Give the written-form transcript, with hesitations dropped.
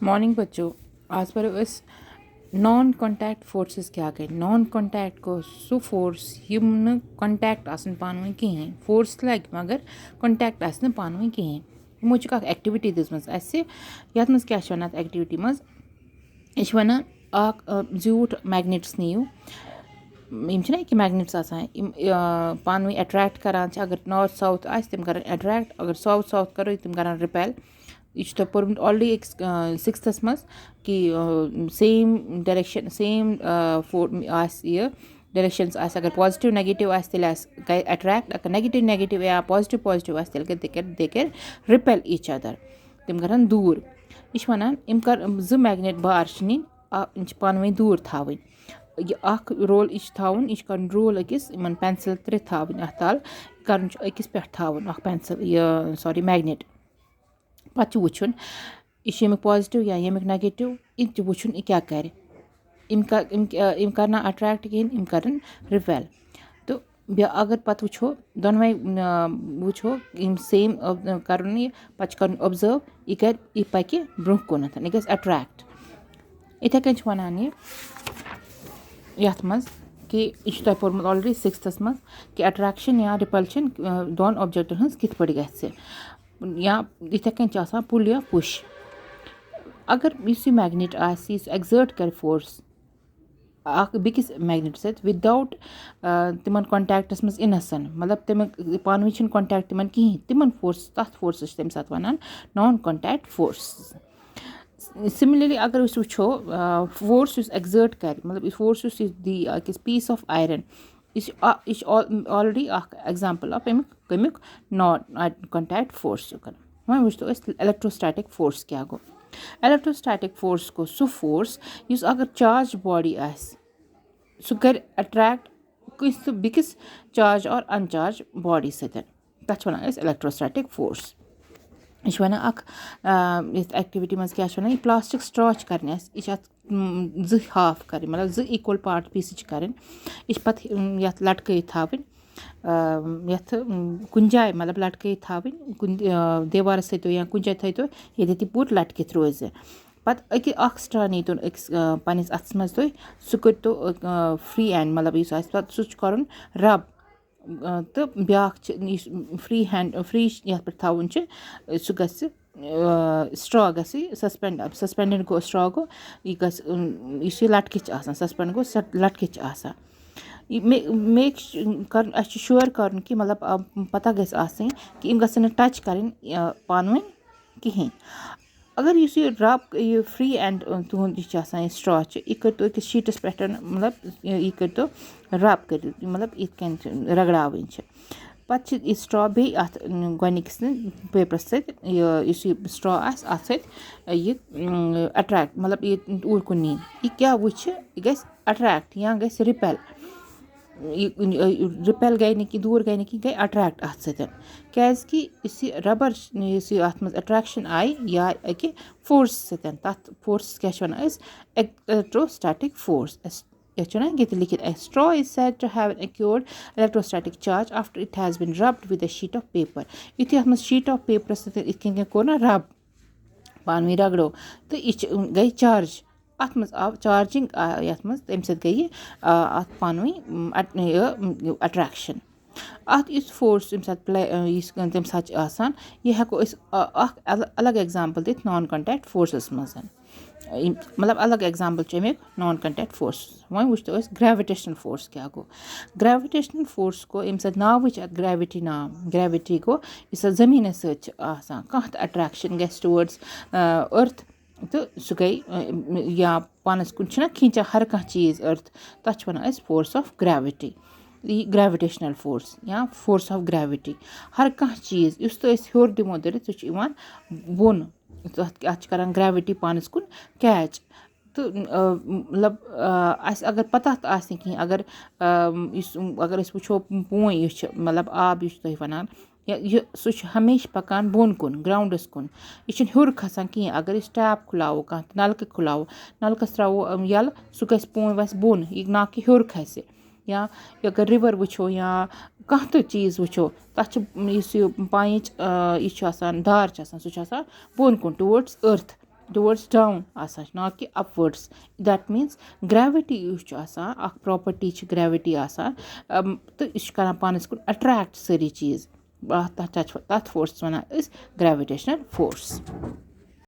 Morning बच्चों आज पर अस नॉन कॉन्टैक्ट फोर्सेस क्या गए नॉन कॉन्टैक्ट को सो फोर्स यम न कॉन्टैक्ट आसन पान वन कहें फोर्स लग मगर कॉन्टैक्ट आसन पान वन कहें यमो एक्टिविटी दिसमस असे यथ मज क्या वन एक्टिविटी मज यह वन झूठ मैग्नेट्स नीयू कि मैग्नेट्स पान वन अट्रैक्ट करान अगर नॉर्थ साउथ तम कर अट्रैक्ट अगर साउथ साउथ करो तम कर रिपेल यह तुम पोर्मुत ऑलरेडी सिक्स्थस मज कि सेम डायरेक्शन सेम डायरेक्शंस अगर पॉजिटिव नेगेटिव तेल अट्रैक्ट अगर नेगेटिव नेगेटिव या पॉजिटिव पॉजिटिव तेल दे कर रिपेल ईच अदर तम कर दूर यह वन इम कर जो मैग्नेट बार नीन पान वन दूर थावन यह रोल यह थावन यह कर रोल अकिस इन पेंसिल त्रे थावन अत तल कर अकिस पे थावन पेंसिल यह सॉरी मैग्नेट पत् वुचन यह यमिक पॉजिटिव या यमिक नेगेटिव यह वुचन यह क्या कर इम कर ना अट्रैक्ट कहें इम कर रिपेल तो अगर पत् वुचो दोनवे वुचो इम सेम कर पत् कर ऑब्जर्व यह पक ब्रोह कुन यह गस अट्रैक्ट इथे कन वन यथ मज कि यह तुम पोर्मुत ऑलरेडी सिक्स्थस मज कि अट्रैक्शन या रिपल्शन दोन ऑब्जेक्टन हज कित पट गस या इथे कन पुल या पुश अगर इस मैग्नेट एक्सर्ट कर फोर्स बिकिस मैग्नेट सत विदाउट तिमन कॉन्टैक्टस मज इनसन मतलब तम पान वन कॉन्टैक्ट तिमन कहें तिमन फोर्स तथ फोर्स तम सात वन नॉन कॉन्टैक्ट फोर्स सिमिलरली अगर वो फोर्स एक्सर्ट कर मतलब फोर्स दी अकिस पीस ऑफ आयरन यह ऑलरेडी एग्जाम्पल ऑफ अमुक नॉन कॉन्टैक्ट फोर्स वो वो इलेक्ट्रोस्टैटिक फोर्स क्या गो इलेक्ट्रोस्टैटिक फोर्स गो सो फोर्स इस अगर चार्ज बॉडी सह कर अट्रैक्ट किस बिकिस चार्ज और अनचार्ज बॉडी सत तथ वन इलेक्ट्रोस्टैटिक फोर्स यह वन एक्टिविटी मज क्या वन प्लास्टिक स्ट्रॉ कर यह हाफ कर मतलब जो इक्वल पार्ट पीस कर यह लटक थावन यथ कुन जाए मतलब लटक थावन कुन देवार सो या कुन जाए थो ये पूर लटकित रोज पत् स्ट्रा नी तो पन्निस अथस मज तुम सह कर फ्री एंड मतलब सह कर रब तो ब्या फ्री हैंड फ्री ये पे थवन सह ग स्ट्रॉ सस्पेंडेड गो स्ट्रॉ गो यह लटकिच सस्पेंड गो लटकिच मेक कर श्योर कर कि मतलब पता गि कि इम गन टच कर पान वन कहें अगर यह रब यह फ्री एंड तुंद यह स्ट्रॉ यह कर तो अकिस शीटस पे मतलब यह कर तो रब कर मतलब इत रगड़ावन पत् यह स्ट्रॉ बे अत गोनिकस पेपरस सह स्ट्रॉ अत सह अट्रैक्ट मतलब यह ऊर कुन नी यह क्या वो यह गस अट्रैक्ट या गस रिपेल रिपेल गई न कि दूर गई न कि गई अट्रैक्ट अत सि इस रबर अत मज अट्रैक्शन आई या अकि फोर्स सत फोर्स क्या वन इलेक्ट्रोस्टैटिक फोर्स ये लिखित straw is said to have acquired electrostatic charge after it has been rubbed with a sheet of paper युथ अत शीट ऑफ पेपर सत कोर ना रब पान वन रगड़ो तो यह गई चार्ज अत मज आव चार्जिंग यथ मज तम सत गई अत पान वन अट्रैक्शन अत इस फोर्स तम सात तम सात यह हेको अलग एग्जाम्पल दित नॉन कॉन्टैक्ट फोर्सस मज मतलब अलग example Amik non contact force वो वो ग्रेविटेशनल फोर्स क्या गो ग्रेविटेशनल फोर्स गो अम सत नाव ग्रेविटी नाव ग्रेविटी गो इस जमीन सह अट्रैक्शन गैस टुवर्ड्स अर्थ तो सह गई या पानस कुन खींचा हर कह चीज़ अर्थ तथ one force of gravity gravitational force या फोर्स ऑफ ग्रेविटी हर कह चीज़ इस तो हर दिमो दरित सह बोन अत करान ग्रेविटी पानस कुन कैच तो मतलब अगर पता कहीं अगर अगर वो पोई यह मतलब आब यह वन यह सह हमेशा पकान बोन कुन ग्राउंडस कुन यह हर खसान कहीं अगर टैप खुलावो कह नलक खुलावो नलकस त्रो यल सह गस पोई वस बोन यह ना कि हर खस या अगर रिवर वो या कह तो चीज़ वो तथ पाइच यह दार बोन कुन टुवर्ड्स अर्थ towards down आसान ना कि upwards. That means gravity use छु आसान अख property छि gravity आसान तो इस करन पानस कुन attract सारी चीज तथ force वनान अस gravitational force.